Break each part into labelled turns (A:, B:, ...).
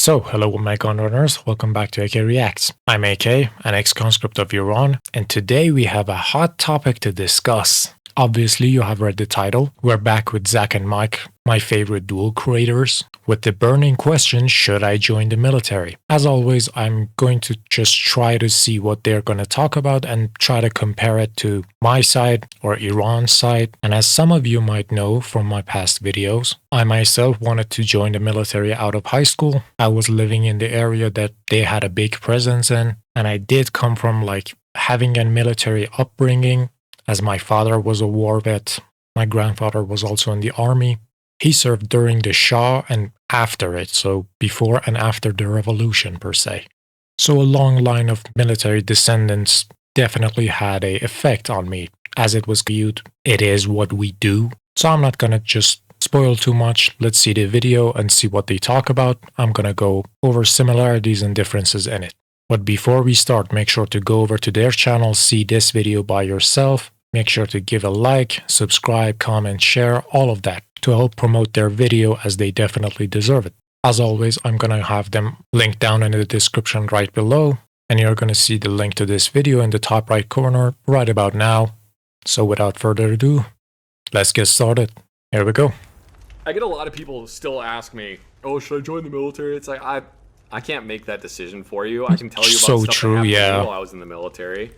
A: So, hello my Gunrunners, welcome back to AYYKAYY Reacts. I'm AYYKAYY, an ex-conscript of Iran, and today we have a hot topic to discuss. Obviously, you have read the title. We're back with Zack and Mike, my favorite duo creators, with the burning question, should I join the military? As always, I'm going to just try to see what they're going to talk about and try to compare it to my side or Iran's side. And as some of you might know from my past videos, I myself wanted to join the military out of high school. I was living in the area that they had a big presence in, and I did come from like having a military upbringing, as my father was a war vet. My grandfather was also in the army. He served during the Shah and after it, so before and after the revolution per se. So a long line of military descendants definitely had an effect on me, as it was viewed. It is what we do. So I'm not gonna just spoil too much. Let's see the video and see what they talk about. I'm gonna go over similarities and differences in it. But before we start, make sure to go over to their channel, see this video by yourself. Make sure to give a like, subscribe, comment, share, all of that to help promote their video, as they definitely deserve it. As always, I'm going to have them linked down in the description right below, and you're going to see the link to this video in the top right corner right about now. So without further ado, let's get started. Here we go.
B: I get a lot of people still ask me, oh, should I join the military? It's like, I can't make that decision for you. I can tell you about
A: So
B: stuff
A: true,
B: that happened
A: yeah.
B: while I was in the military.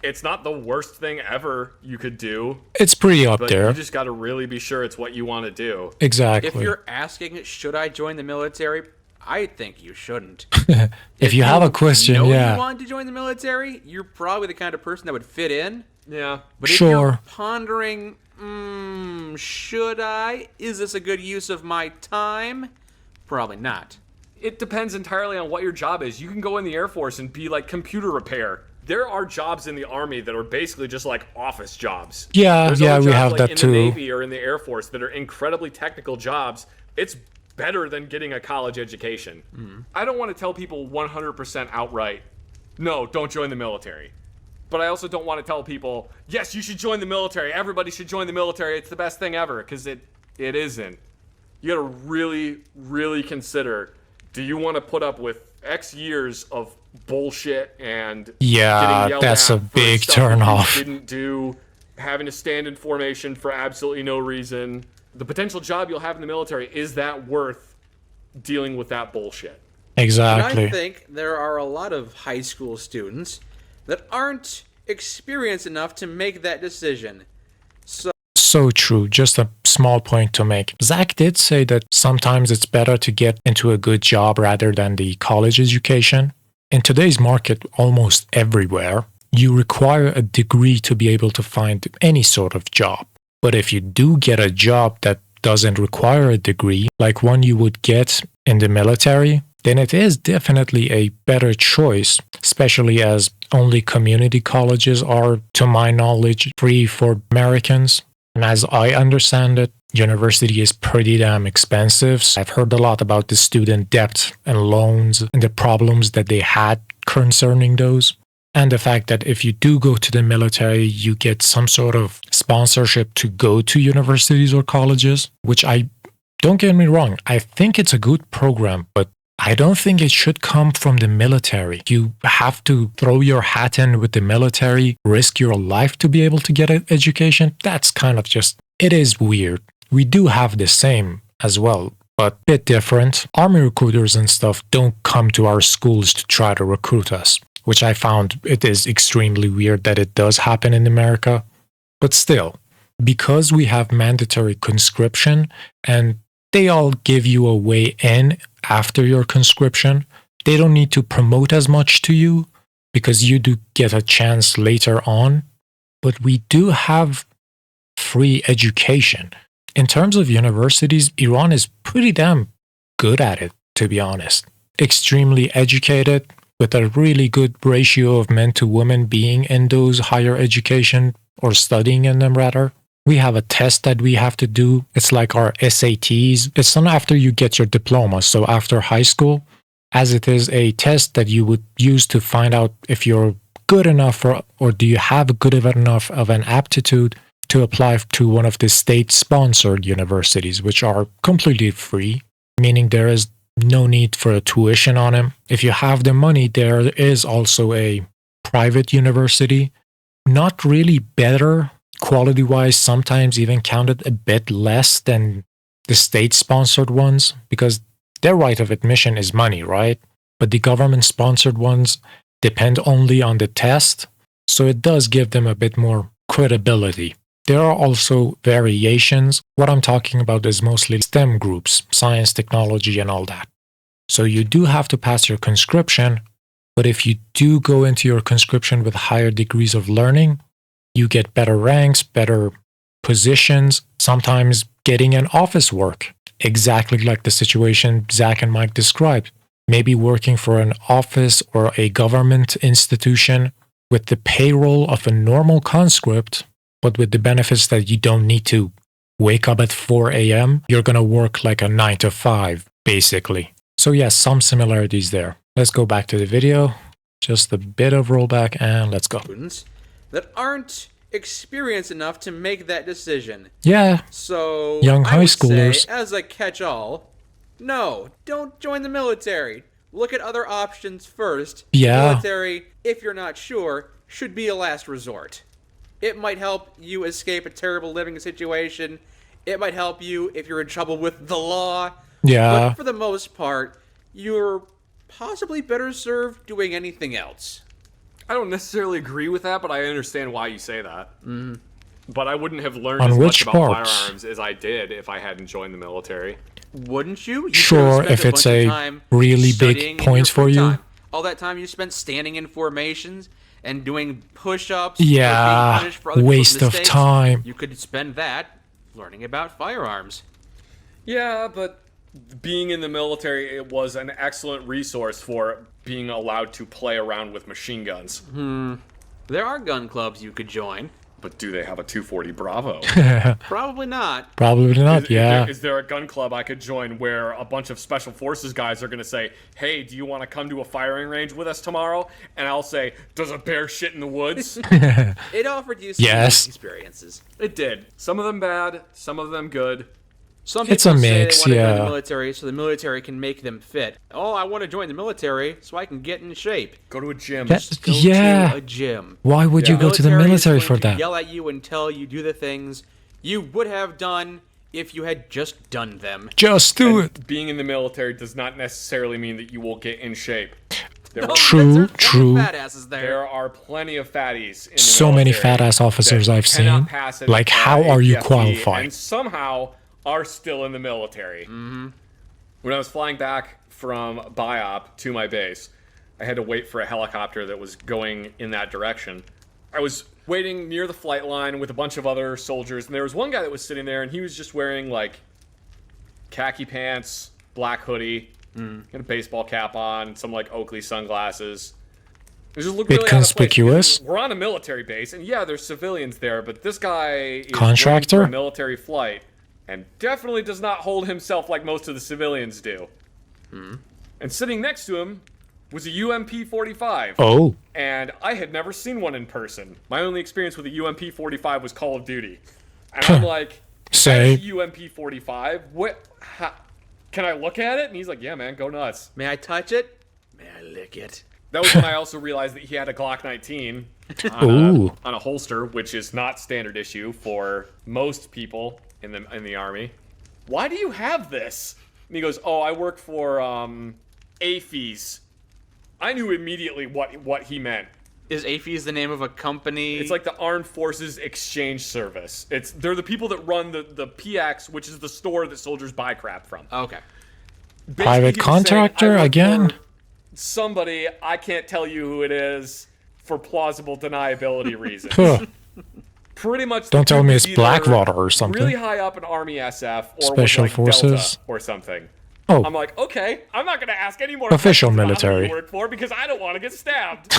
B: It's not the worst thing ever you could do.
A: It's pretty up
B: but
A: there.
B: You just got to really be sure it's what you want to do.
A: Exactly.
C: If you're asking, should I join the military? I think you shouldn't.
A: if you have a question,
C: know
A: yeah.
C: you want to join the military, you're probably the kind of person that would fit in.
B: Yeah.
C: But if you're pondering, should I? Is this a good use of my time? Probably not.
B: It depends entirely on what your job is. You can go in the Air Force and be like computer repair. There are jobs in the Army that are basically just like office jobs.
A: Yeah,
B: There's
A: yeah,
B: other
A: we
B: jobs,
A: have
B: like,
A: that
B: in
A: too.
B: the Navy or in the Air Force that are incredibly technical jobs. It's better than getting a college education. I don't want to tell people 100% outright, no, don't join the military. But I also don't want to tell people, yes, you should join the military. Everybody should join the military. It's the best thing ever, because it isn't. You got to really, really consider, do you want to put up with X years of bullshit and getting yelled
A: that's
B: at
A: a
B: for
A: big
B: stuff
A: turn
B: that you
A: off.
B: didn't do, having to stand in formation for absolutely no reason? The potential job you'll have in the military, is that worth dealing with that bullshit?
A: Exactly.
C: And I think there are a lot of high school students that aren't experienced enough to make that decision.
A: So true. Just a small point to make. Zack did say that sometimes it's better to get into a good job rather than the college education. In today's market, almost everywhere, you require a degree to be able to find any sort of job. But if you do get a job that doesn't require a degree, like one you would get in the military, then it is definitely a better choice, especially as only community colleges are, to my knowledge, free for Americans. And as I understand it, university is pretty damn expensive. So I've heard a lot about the student debt and loans and the problems that they had concerning those. And the fact that if you do go to the military, you get some sort of sponsorship to go to universities or colleges, which don't get me wrong, I think it's a good program, but I don't think it should come from the military. You have to throw your hat in with the military, risk your life to be able to get an education. That's kind of just, it is weird. We do have the same as well, but a bit different. Army recruiters and stuff don't come to our schools to try to recruit us, which I found it is extremely weird that it does happen in America. But still, because we have mandatory conscription and they all give you a way in after your conscription, they don't need to promote as much to you because you do get a chance later on. But we do have free education. In terms of universities, Iran is pretty damn good at it, to be honest. Extremely educated, with a really good ratio of men to women being in those higher education or studying in them rather. We have a test that we have to do. It's like our SATs. It's not after you get your diploma, so after high school, as it is a test that you would use to find out if you're good enough or do you have good enough of an aptitude to apply to one of the state-sponsored universities, which are completely free, meaning there is no need for a tuition on him. If you have the money, there is also a private university. Not really better quality-wise, sometimes even counted a bit less than the state-sponsored ones, because their right of admission is money, right? But the government-sponsored ones depend only on the test, so it does give them a bit more credibility. There are also variations. What I'm talking about is mostly STEM groups, science, technology, and all that. So you do have to pass your conscription, but if you do go into your conscription with higher degrees of learning, you get better ranks, better positions, sometimes getting an office work, exactly like the situation Zack and Mike described. Maybe working for an office or a government institution with the payroll of a normal conscript, but with the benefits that you don't need to wake up at 4 a.m. You're going to work like a 9 to 5, basically. So yes, some similarities there. Let's go back to the video. Just a bit of rollback and let's go.
C: Students that aren't experienced enough to make that decision.
A: Yeah.
C: So
A: young high
C: I would
A: schoolers.
C: say, as a catch-all, no, don't join the military. Look at other options first.
A: Yeah.
C: Military, if you're not sure, should be a last resort. It might help you escape a terrible living situation. It might help you if you're in trouble with the law.
A: Yeah.
C: But for the most part, you're possibly better served doing anything else.
B: I don't necessarily agree with that, but I understand why you say that. But I wouldn't have learned
A: On
B: as
A: which
B: much about
A: parts?
B: firearms as I did if I hadn't joined the military.
C: Wouldn't you? You
A: Sure,
C: could have spent
A: if it's
C: bunch of
A: a
C: time
A: really big
C: studying in
A: point
C: your
A: for
C: free
A: you.
C: time. All that time you spent standing in formations and doing push-ups.
A: Yeah,
C: or being punished for other people's
A: waste of
C: mistakes,
A: time.
C: You could spend that learning about firearms.
B: Yeah, but being in the military, it was an excellent resource for being allowed to play around with machine guns.
C: There are gun clubs you could join.
B: But do they have a 240 Bravo?
C: Probably not.
A: Probably not, yeah.
B: Is there a gun club I could join where a bunch of special forces guys are going to say, hey, do you want to come to a firing range with us tomorrow? And I'll say, does a bear shit in the woods?
C: It offered you some
A: Yes.
C: experiences.
B: It did. Some of them bad, some of them good.
C: Some people
A: It's a
C: say
A: mix,
C: they want to join
A: yeah.
C: the military so the military can make them fit. Oh, I want to join the military so I can get in shape.
B: Go to a gym.
A: Yeah.
C: Go to a gym.
A: Why would you
B: Yeah.
A: go to the military
C: is
A: for
C: going to
A: that?
C: Yell at you until you do the things you would have done if you had just done them.
A: Just do
B: And
A: it.
B: being in the military does not necessarily mean that you will get in shape. There,
C: No,
A: True,
C: there's plenty
A: true.
C: of Fat asses there.
B: there are plenty of fatties in the
A: So many
B: military
A: fat-ass officers
B: that
A: I've
B: cannot
A: seen.
B: pass
A: Like, how are you
B: APFT
A: qualified?
B: And somehow are still in the military. When I was flying back from BIOP to my base, I had to wait for a helicopter that was going in that direction. I was waiting near the flight line with a bunch of other soldiers, and there was one guy that was sitting there, and he was just wearing, like, khaki pants, black hoodie, had a baseball cap on, some, like, Oakley sunglasses. It just looked
A: Bit
B: really out of place
A: conspicuous.
B: because we're on a military base, and yeah, there's civilians there, but this guy is
A: Contractor?
B: waiting for a military flight, and definitely does not hold himself like most of the civilians do. And sitting next to him was a UMP-45.
A: Oh,
B: And I had never seen one in person. My only experience with a UMP-45 was Call of Duty. And I'm like,
A: Same.
B: "That's a UMP-45? What? Can I look at it?" And he's like, "Yeah, man, go nuts."
C: May I touch it? May I lick it?
B: That was when I also realized that he had a Glock 19
A: Ooh.
B: on a holster, which is not standard issue for most people in the Army. "Why do you have this?" And he goes, "Oh, I work for AFES." I knew immediately what he meant.
C: Is AFES the name of a company?
B: It's like the Armed Forces Exchange Service. They're the people that run the PX, which is the store that soldiers buy crap from.
C: Okay.
B: Basically,
A: Private
B: he was saying,
A: contractor
B: "I work
A: again?"
B: for somebody, I can't tell you who it is for plausible deniability reasons.
A: Huh.
B: Pretty much.
A: Don't tell me it's
B: either
A: Blackwater or something.
B: Really high up in Army SF or
A: Special
B: with like
A: Forces?
B: Delta or something.
A: Oh.
B: I'm like, okay, I'm not gonna ask any more
A: Official
B: questions about
A: military.
B: who you work for because I don't want to get stabbed.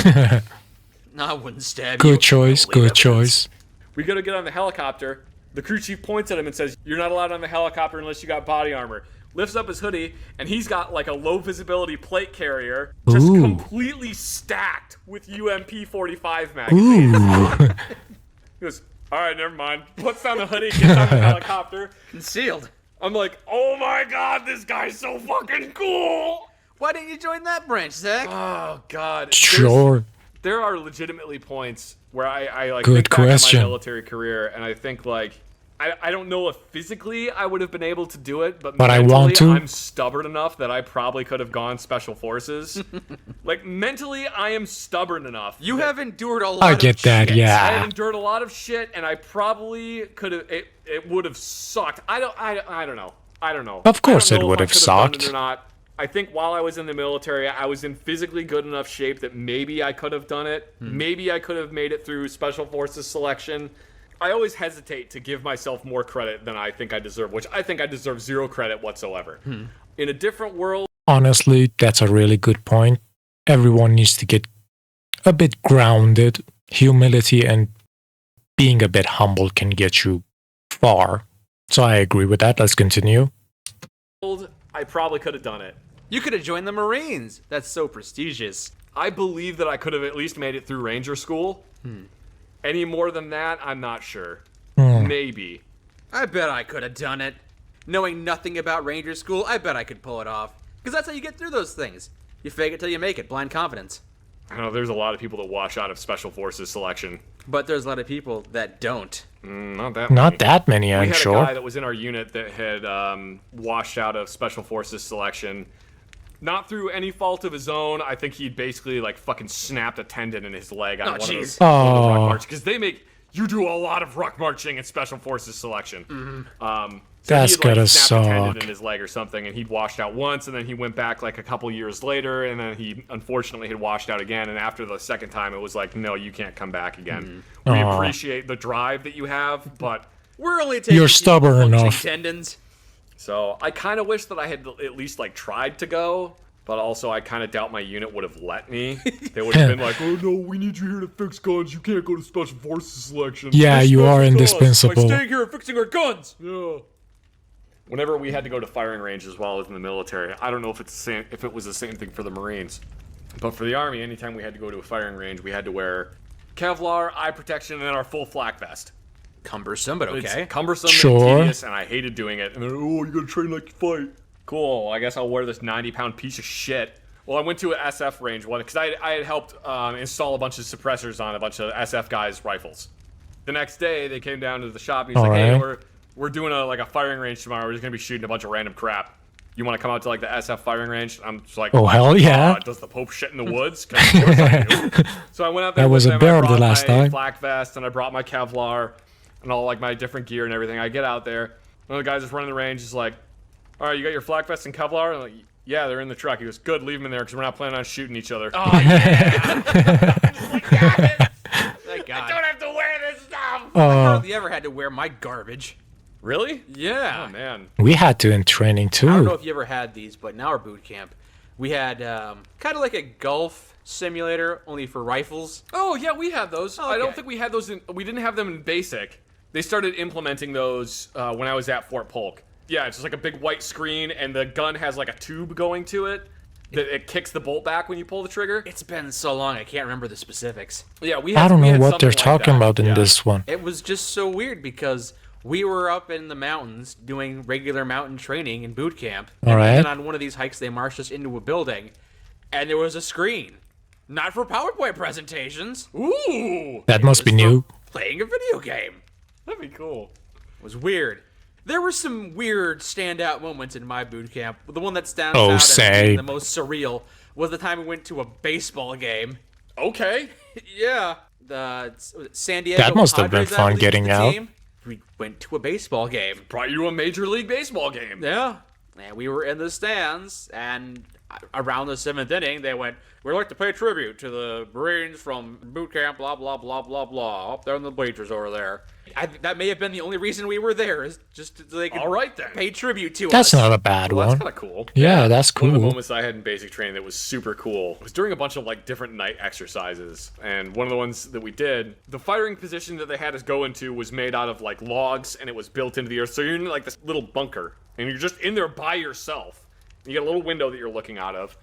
C: No, I wouldn't stab you.
A: Good choice,
C: I'll leave
A: good
C: evidence.
A: choice.
B: We go to get on the helicopter. The crew chief points at him and says, "You're not allowed on the helicopter unless you got body armor." Lifts up his hoodie, and he's got like a low visibility plate carrier, just
A: Ooh.
B: completely stacked with UMP-45 magazines.
A: Ooh.
B: He goes, "All right, never mind." Puts down the hoodie, gets on the helicopter.
C: Concealed.
B: I'm like, oh my god, this guy's so fucking cool.
C: Why didn't you join that branch, Zach?
B: Oh god.
A: Sure.
B: There are legitimately points where I like
A: Good
B: think back on
A: question.
B: my military career, and I think like I don't know if physically I would have been able to do it, but
A: I
B: mentally,
A: want to.
B: I'm stubborn enough that I probably could have gone special forces. Like mentally, I am stubborn enough.
C: You have endured a lot
A: I
C: of
A: get that,
C: shit.
B: I have
A: yeah.
B: endured a lot of shit, and I probably could have. It would have sucked. I don't know. I don't know.
A: Of course
B: I don't
A: it
B: know
A: would
B: if I
A: have
B: could done
A: sucked.
B: it or not. I think while I was in the military, I was in physically good enough shape that maybe I could have done it. Maybe I could have made it through Special Forces selection. I always hesitate to give myself more credit than I think I deserve, which I think I deserve zero credit whatsoever. In a different world,
A: Honestly, that's a really good point. Everyone needs to get a bit grounded. Humility and being a bit humble can get you far. So I agree with that. Let's continue.
B: I probably could have done it.
C: You could have joined the Marines. That's so prestigious.
B: I believe that I could have at least made it through Ranger School. Any more than that, I'm not sure. Maybe.
C: I bet I could have done it. Knowing nothing about Ranger School, I bet I could pull it off. Because that's how you get through those things. You fake it till you make it. Blind confidence.
B: I know there's a lot of people that wash out of Special Forces selection.
C: But there's a lot of people that don't.
B: Not that
A: Not
B: many.
A: that many,
B: We
A: I'm
B: had a
A: sure.
B: guy that was in our unit that had washed out of Special Forces selection. Not through any fault of his own. I think he basically like fucking snapped a tendon in his leg on one of those ruck march. Because they make you do a lot of ruck marching in Special Forces selection. So
A: That's
B: he had, like,
A: gotta
B: snapped a tendon
A: suck.
B: in his leg or something, and he'd washed out once, and then he went back like a couple years later, and then he unfortunately had washed out again. And after the second time, it was like, no, you can't come back again. We
A: Aw.
B: appreciate the drive that you have, but
C: We're only taking
A: You're stubborn
C: functioning
A: enough.
C: tendons.
B: so I kind of wish that I had at least like tried to go. But also, I kind of doubt my unit would have let me. They would have been like, "Oh no, we need you here to fix guns. You can't go to Special Forces selection."
A: Yeah,
B: Fix
A: you are
B: special guns."
A: indispensable.
C: Staying here and fixing our guns.
B: Yeah. Whenever we had to go to firing range as well as in the military, I don't know if it's the same, if it was the same thing for the Marines, but for the Army, anytime we had to go to a firing range, we had to wear Kevlar, eye protection, and then our full flak vest.
C: Cumbersome, but okay.
B: It's cumbersome
A: Sure.
B: and tedious, and I hated doing it. And they're, oh, you gotta train like you fight. Cool, I guess I'll wear this 90-pound piece of shit. Well, I went to an SF range one because I had helped install a bunch of suppressors on a bunch of SF guys' rifles. The next day, they came down to the shop and he's like, "Hey,
A: Alright.
B: we're doing a firing range tomorrow. We're just gonna be shooting a bunch of random crap. You want to come out to like the SF firing range?" I'm just like,
A: Oh, hell yeah.
B: Does the Pope shit in the woods? 'Cause of course I do. So I went out there.
A: That was
B: with
A: a
B: them.
A: bear
B: I
A: the
B: brought
A: last
B: my
A: time.
B: flak vest and I brought my Kevlar and all like my different gear and everything. I get out there. One of the guys that's running the range is like, "All right, you got your flak vest and Kevlar?" I'm like, "Yeah, they're in the truck." He goes, "Good, leave them in there because we're not planning on shooting each other."
C: Oh, yeah.
B: Thank God.
C: Thank God.
B: I don't have to wear this stuff.
C: I
A: Uh,
C: hardly ever had to wear my garbage.
B: Really?
C: Yeah.
B: Oh man.
A: we had to in training
C: I don't know
A: too.
C: if you ever had these, but in our boot camp, we had kind of like a golf simulator, only for rifles.
B: Oh yeah, we had those. I don't
C: Okay.
B: think we had those in. We didn't have them in basic. They started implementing those when I was at Fort Polk. Yeah, it's just like a big white screen, and the gun has like a tube going to it that it kicks the bolt back when you pull the trigger.
C: It's been so long, I can't remember the specifics.
B: Yeah, we.
A: I
B: Had,
A: don't
B: we
A: know
B: had
A: what
B: something
A: they're
B: like
A: talking
B: that.
A: about in
B: Yeah.
A: this one.
C: It was just so weird because we were up in the mountains doing regular mountain training in boot camp.
A: All
C: And
A: right.
C: then on one of these hikes, they marched us into a building, and there was a screen. Not for PowerPoint presentations.
B: Ooh,
A: That must be
C: It was
A: new.
C: for playing a video game.
B: that'd be cool.
C: It was weird. There were some weird standout moments in my boot camp. The one that stands
A: Oh,
C: out as
A: say.
C: being the most surreal was the time we went to a baseball game.
B: Okay.
C: Yeah, the San Diego.
A: That must have been
C: Padres, I
A: fun
C: believe, is
A: getting
C: the
A: out.
C: team. We went to a baseball game.
B: Brought you to a Major League Baseball game.
C: Yeah, and we were in the stands, and around the seventh inning, they went, "We'd like to pay tribute to the Marines from boot camp, blah blah blah blah blah, up there in the bleachers over there." That may have been the only reason we were there, is just so they could
B: All right then.
C: pay tribute to
A: That's
C: us.
A: not a bad
B: Well, that's
A: one.
B: kind of cool.
A: Yeah, that's
B: One of the
A: cool.
B: moments I had in basic training that was super cool was during a bunch of like different night exercises. And one of the ones that we did, the firing position that they had us go into was made out of like logs and it was built into the earth. So you're in like this little bunker and you're just in there by yourself. You get a little window that you're looking out of.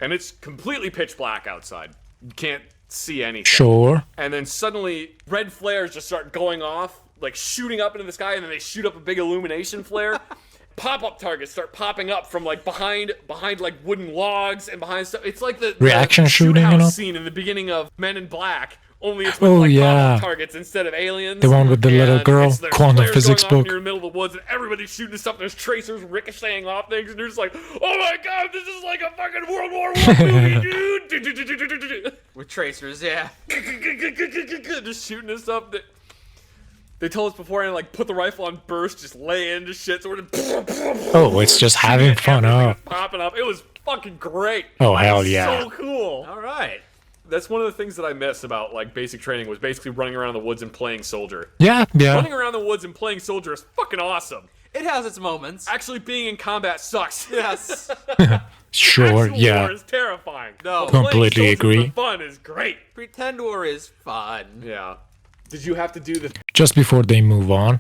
B: And it's completely pitch black outside. You can't see anything.
A: Sure.
B: And then suddenly red flares just start going off, like shooting up into the sky, and then they shoot up a big illumination flare. pop-up targets start popping up from like behind like wooden logs and behind stuff. It's like the
A: Reaction shooting, you know?
B: scene in the beginning of Men in Black. Only it's with pop-up targets instead of aliens.
A: The one with the little girl, quantum physics book.
B: You're in the middle of the woods and everybody's shooting stuff. There's tracers ricocheting off things, and you're just like, oh my god, this is like a fucking World War I movie, dude.
C: With tracers, yeah.
B: Just shooting this stuff. They told us beforehand, like, put the rifle on burst, just lay into shit. So we're just...
A: Oh, it's just having fun,
B: popping up. It was fucking great.
A: Oh, hell yeah.
B: So cool.
C: All right.
B: That's one of the things that I miss about like basic training was basically running around the woods and playing soldier.
A: Yeah.
B: Running around the woods and playing soldier is fucking awesome.
C: It has its moments.
B: Actually, being in combat sucks.
C: Yes.
A: Sure,
B: Actual
A: yeah.
B: war is terrifying.
C: No.
A: Completely agree.
B: For fun is great.
C: Pretend war is fun.
B: Yeah. Did you have to do the...
A: Just before they move on,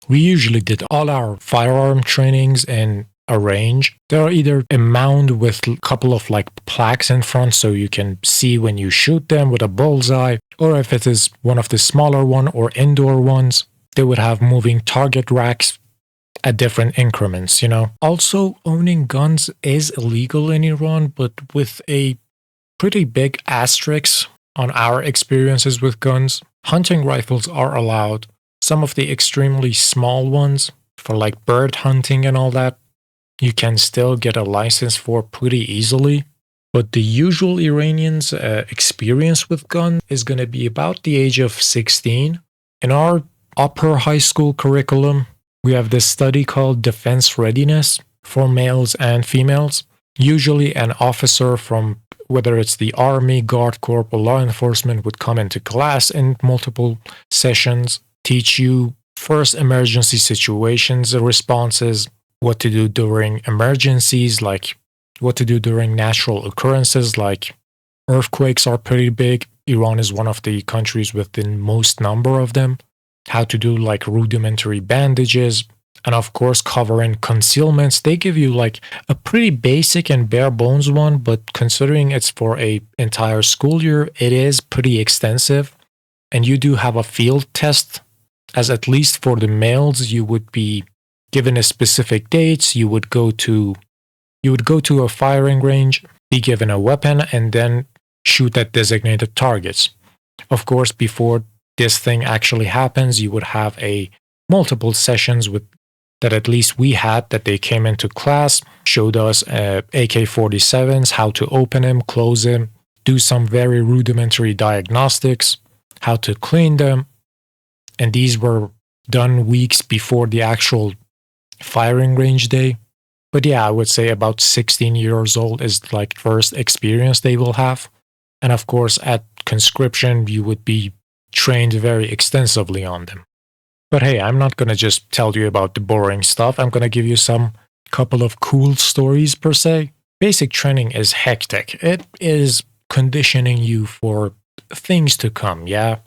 A: we usually did all our firearm trainings in a range. There are either a mound with a couple of like plaques in front so you can see when you shoot them with a bullseye, or if it is one of the smaller one or indoor ones, they would have moving target racks at different increments, you know. Also, owning guns is illegal in Iran, but with a pretty big asterisk on our experiences with guns. Hunting rifles are allowed. Some of the extremely small ones, for like bird hunting and all that, you can still get a license for pretty easily. But the usual Iranians' experience with guns is going to be about the age of 16. In our upper high school curriculum, we have this study called Defense Readiness for males and females. Usually an officer from whether it's the Army, Guard Corps, or law enforcement would come into class in multiple sessions, teach you first emergency situations, responses, what to do during emergencies, like what to do during natural occurrences, like earthquakes are pretty big. Iran is one of the countries with the most number of them. How to do like rudimentary bandages, and of course covering concealments. They give you like a pretty basic and bare bones one, but considering it's for a entire school year, it is pretty extensive. And you do have a field test, as at least for the males, you would be given a specific dates. You would go to a firing range, be given a weapon, and then shoot at designated targets. Of course, before this thing actually happens, you would have multiple sessions with that at least we had, that they came into class, showed us AK-47s, how to open them, close them, do some very rudimentary diagnostics, how to clean them. And these were done weeks before the actual firing range day. But yeah, I would say about 16 years old is like first experience they will have. And of course, at conscription, you would be trained very extensively on them. But hey, I'm not going to just tell you about the boring stuff. I'm going to give you some couple of cool stories per se. Basic training is hectic. It is conditioning you for things to come, yeah?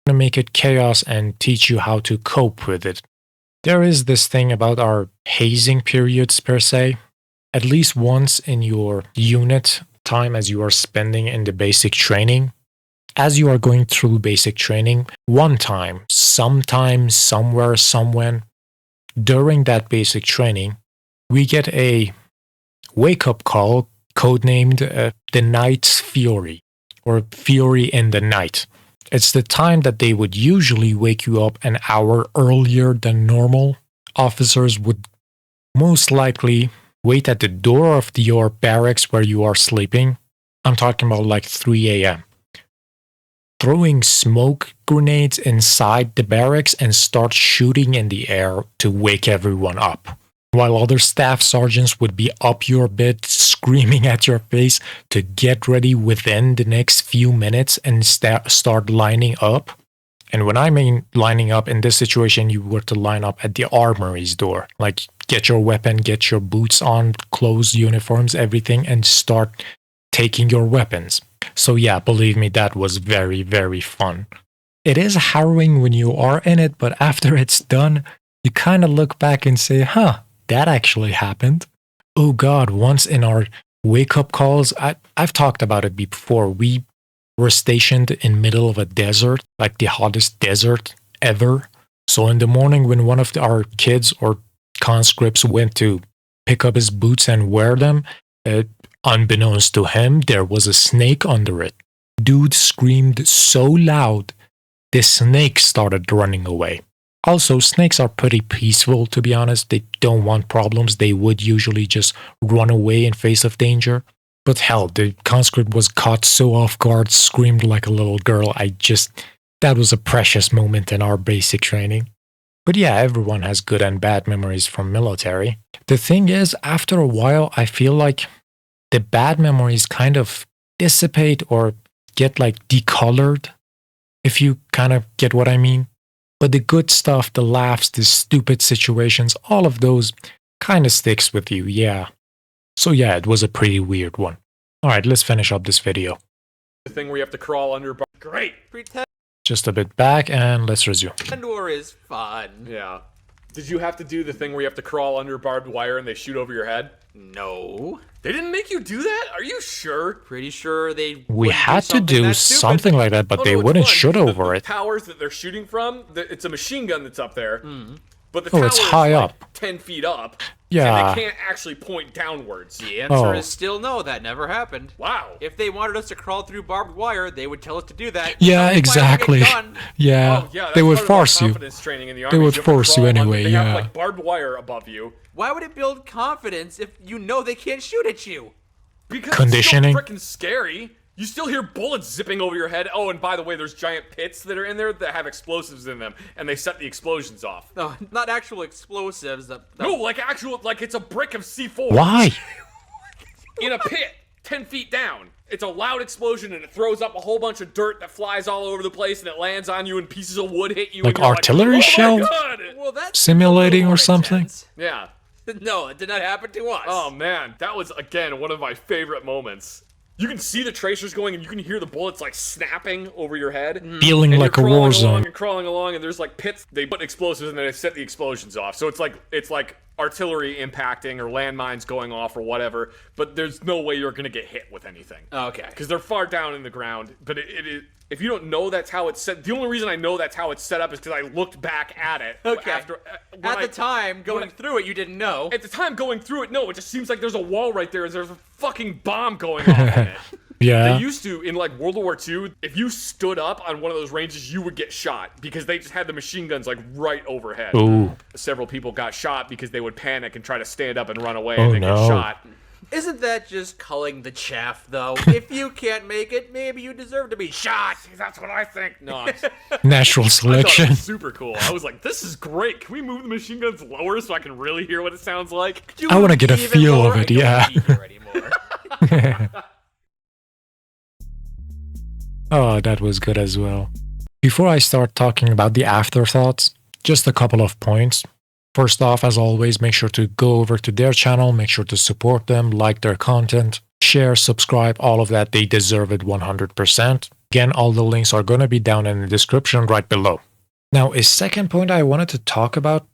A: To make it chaos and teach you how to cope with it. There is this thing about our hazing periods per se. At least once in your unit time as you are spending in the basic training, as you are going through basic training, one time, sometime, somewhere, somewhen, during that basic training, we get a wake-up call codenamed the Night's Fury, or Fury in the Night. It's the time that they would usually wake you up an hour earlier than normal. Officers would most likely wait at the door of your barracks where you are sleeping. I'm talking about like 3 a.m. Throwing smoke grenades inside the barracks and start shooting in the air to wake everyone up. While other staff sergeants would be up your bed screaming at your face to get ready within the next few minutes and start lining up. And when I mean lining up in this situation, you were to line up at the armory's door. Like get your weapon, get your boots on, clothes, uniforms, everything, and start taking your weapons. So yeah, believe me, that was very, very fun. It is harrowing when you are in it, but after it's done, you kind of look back and say, huh, that actually happened. Oh God, once in our wake-up calls, I've talked about it before, we were stationed in middle of a desert, like the hottest desert ever. So in the morning when one of our kids or conscripts went to pick up his boots and wear them, unbeknownst to him, there was a snake under it. Dude screamed so loud, the snake started running away. Also, snakes are pretty peaceful, to be honest. They don't want problems. They would usually just run away in face of danger. But hell, the conscript was caught so off guard, screamed like a little girl. That was a precious moment in our basic training. But yeah, everyone has good and bad memories from military. The thing is, after a while, I feel like the bad memories kind of dissipate or get like decolored, if you kind of get what I mean. But the good stuff, the laughs, the stupid situations, all of those kind of sticks with you, yeah. So yeah, it was a pretty weird one. Alright, let's finish up this video.
B: The thing where you have to crawl under... Great!
C: Pretend
A: Just a bit back and let's resume.
C: war is fun.
B: Yeah. Did you have to do the thing where you have to crawl under barbed wire and they shoot over your head?
C: No.
B: They didn't make you do that? Are you sure?
C: Pretty sure they
A: We
C: wouldn't
A: had to do
C: that stupid.
A: something like that, but
B: Oh,
A: they
B: no, it's
A: wouldn't
B: fun,
A: shoot
B: because
A: over
B: the
A: it.
B: towers that they're shooting from, it's a machine gun that's up there. But the
A: Oh,
B: tower
A: it's
B: is
A: high
B: like
A: up.
B: 10 feet up.
A: Yeah.
B: And they can't actually point downwards.
C: The answer
A: Oh.
C: is still no, that never happened.
B: Wow.
C: If they wanted us to crawl through barbed wire, they would tell us to do that.
A: Yeah,
C: Firing
A: exactly.
C: a gun.
A: Yeah,
B: Oh, yeah, that's
A: they would
B: part of our
A: force you.
B: confidence training in the
A: They
B: army.
A: would
B: You have to
A: force you
B: crawl under-
A: anyway,
B: They
A: yeah.
B: have like barbed wire above you.
C: Why would it build confidence if you know they can't shoot at you?
B: Because
A: Conditioning.
B: it's still freaking scary. You still hear bullets zipping over your head. Oh, and by the way, there's giant pits that are in there that have explosives in them, and they set the explosions off.
C: No, not actual explosives.
B: No, like actual, like it's a brick of C4.
A: Why?
B: In a pit, 10 feet down. It's a loud explosion, and it throws up a whole bunch of dirt that flies all over the place, and it lands on you, and pieces of wood hit you.
A: Like
B: and you're
A: artillery
B: like,
A: shell?
B: Oh my God.
C: Well, that's
A: Simulating
C: more
A: or something?
C: intense.
B: Yeah.
C: No, it did not happen to us.
B: Oh man, that was again one of my favorite moments. You can see the tracers going, and you can hear the bullets like snapping over your head.
A: Feeling
B: And
A: like a
B: you're
A: war
B: crawling along
A: zone.
B: and crawling along, and there's like pits. They put explosives, and then they set the explosions off. So it's like artillery impacting or landmines going off or whatever. But there's no way you're gonna get hit with anything.
C: Okay.
B: Because they're far down in the ground. But if you don't know that's how it's set, the only reason I know that's how it's set up is because I looked back at it.
C: Okay.
B: After
C: At the time, going through it, you didn't know.
B: At the time going through it, no, it just seems like there's a wall right there, and there's a fucking bomb going off in it.
A: Yeah.
B: They used to, in like World War II, if you stood up on one of those ranges, you would get shot because they just had the machine guns like right overhead.
A: Ooh.
B: Several people got shot because they would panic and try to stand up and run away
A: Oh,
B: and then
A: no.
B: get shot.
C: Isn't that just culling the chaff, though? If you can't make it, maybe you deserve to be shot.
B: That's what I think. No, I
A: Natural
B: thought it
A: selection.
B: was super cool. I was like, this is great. Can we move the machine guns lower so I can really hear what it sounds like?
C: You
A: I want to get a
C: even
A: feel
C: lower,
A: of it,
C: I don't
A: yeah.
C: wanna be here anymore.
A: Oh, that was good as well. Before I start talking about the afterthoughts, just a couple of points. First off, as always, make sure to go over to their channel, make sure to support them, like their content, share, subscribe, all of that. They deserve it 100%. Again, all the links are going to be down in the description right below. Now, a second point I wanted to talk about,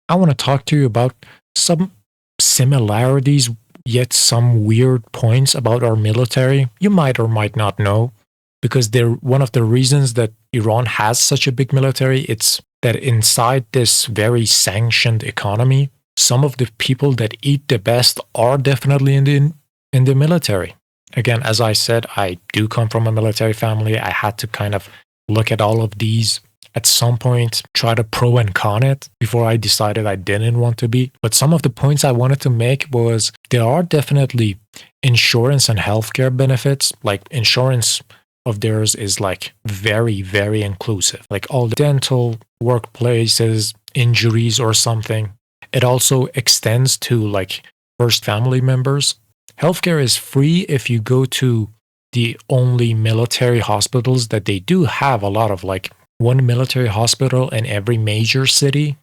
A: I want to talk to you about some similarities, yet some weird points about our military you might or might not know. Because they're one of the reasons that Iran has such a big military, it's that inside this very sanctioned economy, some of the people that eat the best are definitely in the military. Again, as I said, I do come from a military family. I had to kind of look at all of these at some point, try to pro and con it before I decided I didn't want to be. But some of the points I wanted to make was there are definitely insurance and healthcare benefits, like insurance of theirs is like very, very inclusive. Like all the dental, workplaces, injuries or something. It also extends to like first family members. Healthcare is free if you go to the only military hospitals that they do have a lot of, like one military hospital in every major city.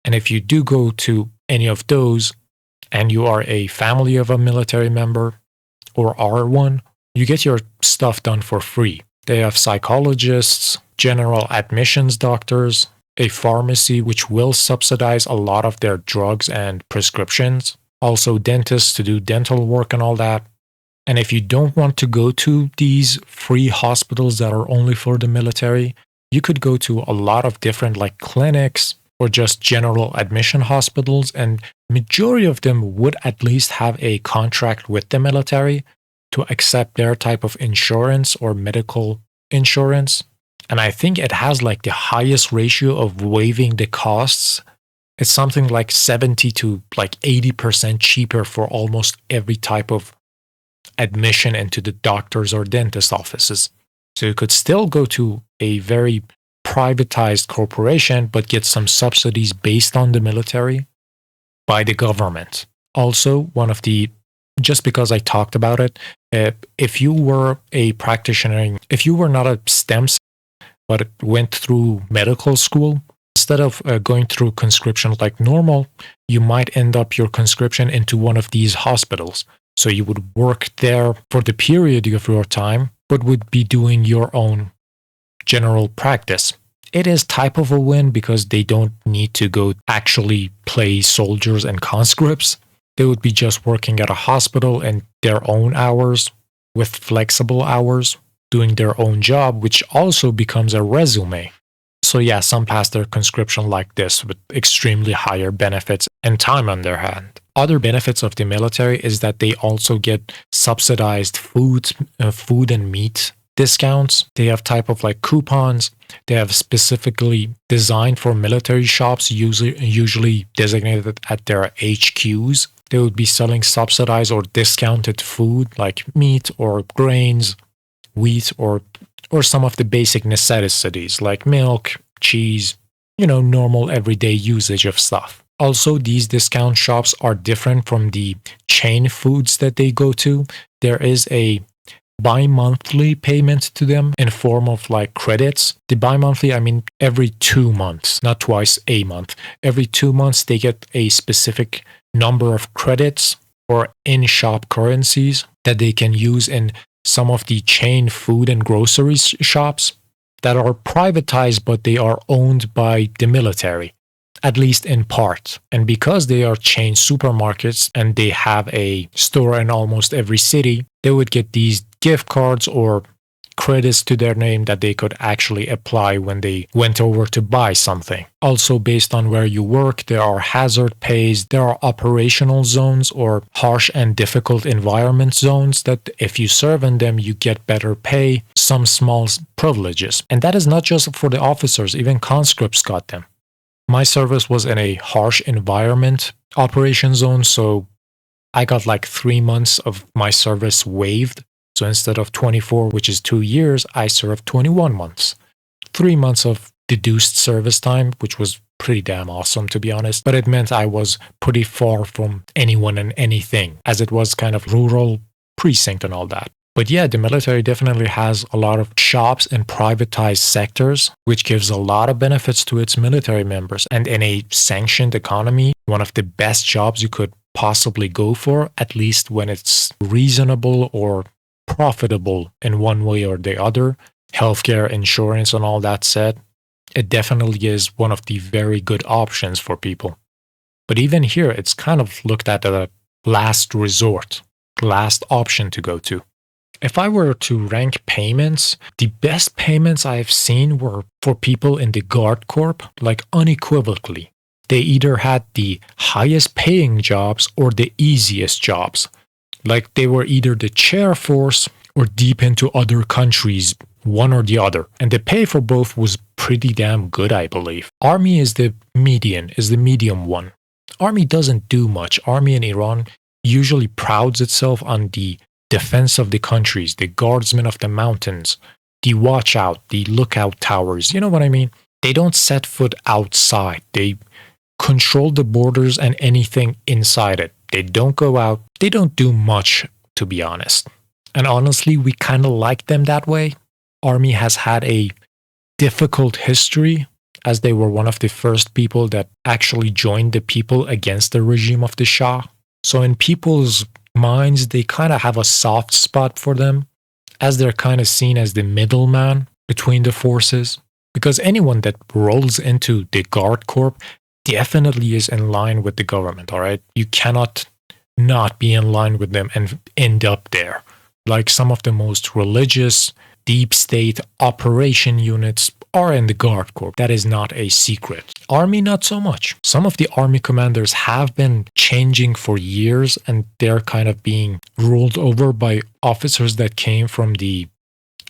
A: And if you do go to any of those and you are a family of a military member or are one, you get your stuff done for free. They have psychologists, general admissions doctors, a pharmacy which will subsidize a lot of their drugs and prescriptions, also dentists to do dental work and all that. And if you don't want to go to these free hospitals that are only for the military, you could go to a lot of different like clinics or just general admission hospitals, and majority of them would at least have a contract with the military to accept their type of insurance or medical insurance. And I think it has like the highest ratio of waiving the costs. It's something like 70 to like 80% cheaper for almost every type of admission into the doctor's or dentist offices. So you could still go to a very privatized corporation, but get some subsidies based on the military by the government. Also, one of the, just because I talked about it, if you were a practitioner, if you were not a STEM, but went through medical school, instead of going through conscription like normal, you might end up your conscription into one of these hospitals. So you would work there for the period of your time, but would be doing your own general practice. It is type of a win because they don't need to go actually play soldiers and conscripts. They would be just working at a hospital in their own hours with flexible hours, doing their own job, which also becomes a resume. So yeah, some pass their conscription like this with extremely higher benefits and time on their hand. Other benefits of the military is that they also get subsidized food and meat discounts. They have type of like coupons. They have specifically designed for military shops, usually designated at their HQs. They would be selling subsidized or discounted food like meat or grains, wheat, or some of the basic necessities like milk, cheese, normal everyday usage of stuff. Also, these discount shops are different from the chain foods that they go to. There is a bi-monthly payment to them in form of like credits. The bi-monthly, I mean every 2 months, not twice a month. Every 2 months, they get a specific number of credits or in-shop currencies that they can use in some of the chain food and grocery shops that are privatized, but they are owned by the military, at least in part. And because they are chain supermarkets and they have a store in almost every city, they would get these gift cards or credits to their name that they could actually apply when they went over to buy something. Also, based on where you work, there are hazard pays, there are operational zones or harsh and difficult environment zones that if you serve in them, you get better pay, some small privileges. And that is not just for the officers, even conscripts got them. My service was in a harsh environment operation zone, so I got like 3 months of my service waived. So instead of 24, which is 2 years, I served 21 months. 3 months of deduced service time, which was pretty damn awesome, to be honest. But it meant I was pretty far from anyone and anything, as it was kind of rural precinct and all that. But yeah, the military definitely has a lot of shops and privatized sectors, which gives a lot of benefits to its military members. And in a sanctioned economy, one of the best jobs you could possibly go for, at least when it's reasonable or profitable in one way or the other, healthcare, insurance, and all that said, it definitely is one of the very good options for people. But even here, it's kind of looked at as a last resort, last option to go to. If I were to rank payments, the best payments I've seen were for people in the Guard Corps, like unequivocally. They either had the highest paying jobs or the easiest jobs. Like they were either the chair force or deep into other countries, one or the other. And the pay for both was pretty damn good, I believe. Army is the medium one. Army doesn't do much. Army in Iran usually prouds itself on the defense of the countries, the guardsmen of the mountains, the watch out, the lookout towers. You know what I mean? They don't set foot outside. They control the borders and anything inside it. They don't go out. They don't do much, to be honest. And honestly, we kind of like them that way. Army has had a difficult history, as they were one of the first people that actually joined the people against the regime of the Shah. So in people's minds, they kind of have a soft spot for them, as they're kind of seen as the middleman between the forces. Because anyone that rolls into the Guard Corps definitely is in line with the government, all right? You cannot not be in line with them and end up there. Like some of the most religious, deep state operation units are in the Guard Corps. That is not a secret. Army, not so much. Some of the Army commanders have been changing for years, and they're kind of being ruled over by officers that came from the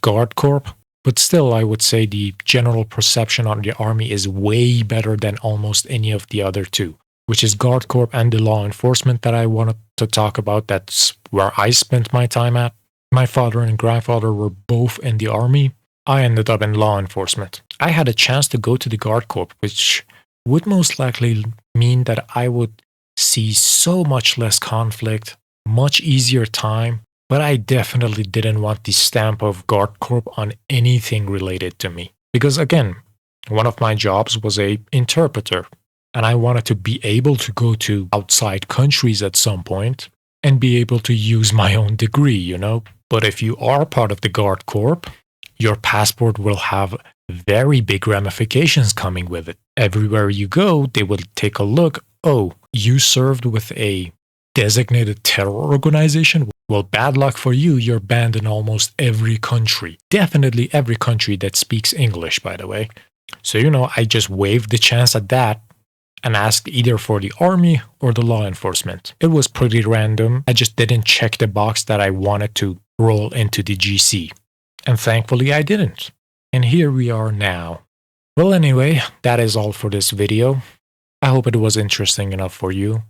A: Guard Corps. But still, I would say the general perception on the Army is way better than almost any of the other two, which is Guard Corps and the law enforcement that I wanted to talk about. That's where I spent my time at. My father and grandfather were both in the Army. I ended up in law enforcement. I had a chance to go to the Guard Corps, which would most likely mean that I would see so much less conflict, much easier time, but I definitely didn't want the stamp of Guard Corps on anything related to me. Because again, one of my jobs was an interpreter, and I wanted to be able to go to outside countries at some point and be able to use my own degree, you know? But if you are part of the Guard Corps, your passport will have very big ramifications coming with it. Everywhere you go, they will take a look. Oh, you served with a designated terror organization? Well, bad luck for you. You're banned in almost every country. Definitely every country that speaks English, by the way. So, you know, I just waived the chance at that and asked either for the Army or the law enforcement. It was pretty random. I just didn't check the box that I wanted to roll into the GC. And thankfully I didn't. And here we are now. Well, anyway, that is all for this video. I hope it was interesting enough for you.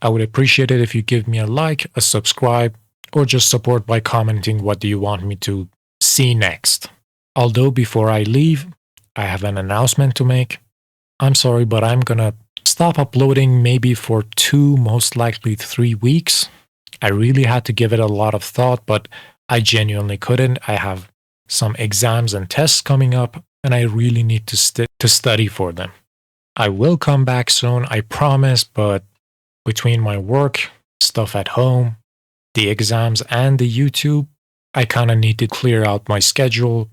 A: I would appreciate it if you give me a like, a subscribe, or just support by commenting what do you want me to see next. Although before I leave, I have an announcement to make. I'm sorry, but I'm gonna stop uploading maybe for 2, most likely 3 weeks. I really had to give it a lot of thought, but I genuinely couldn't. I have some exams and tests coming up, and I really need to study for them. I will come back soon, I promise, but between my work, stuff at home, the exams, and the YouTube, I kind of need to clear out my schedule.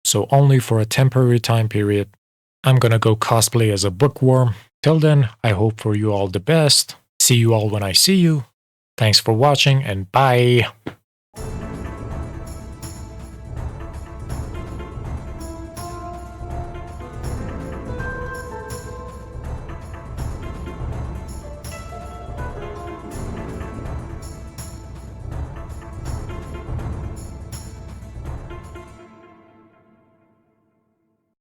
A: So only for a temporary time period, I'm gonna go cosplay as a bookworm. Till then, I hope for you all the best. See you all when I see you. Thanks for watching, and bye.